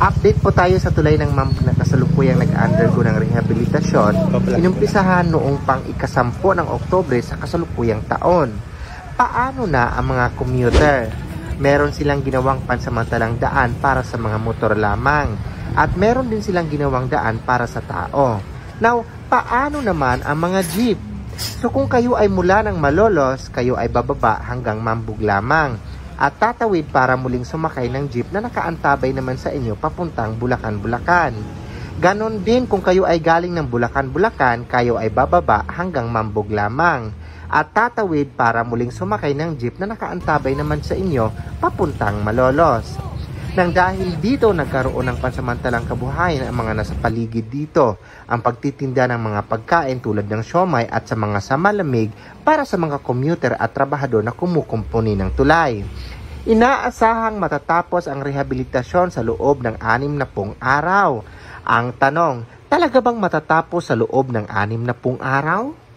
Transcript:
Update po tayo sa tulay ng Mambug na kasalukuyang nag-undergo ng rehabilitasyon. Inumpisahan noong pang-10 ng Oktubre sa kasalukuyang taon. Paano na ang mga commuter? Meron silang ginawang pansamantalang daan para sa mga motor lamang at meron din silang ginawang daan para sa tao. Now, paano naman ang mga jeep? So kung kayo ay mula ng Malolos, kayo ay bababa hanggang Mambug lamang at tatawid para muling sumakay ng jeep na nakaantabay naman sa inyo papuntang Bulacan. Ganon din kung kayo ay galing ng Bulacan, kayo ay bababa hanggang Mambug lamang at tatawid para muling sumakay ng jeep na nakaantabay naman sa inyo papuntang Malolos. Nang dahil dito nagkaroon ng pansamantalang kabuhayan ang mga nasa paligid dito, ang pagtitinda ng mga pagkain tulad ng siomai at sa mga samalamig para sa mga commuter at trabahador na kumukumpuni ng tulay. Inaasahang matatapos ang rehabilitasyon sa loob ng 60 araw. Ang tanong, talaga bang matatapos sa loob ng 60 araw?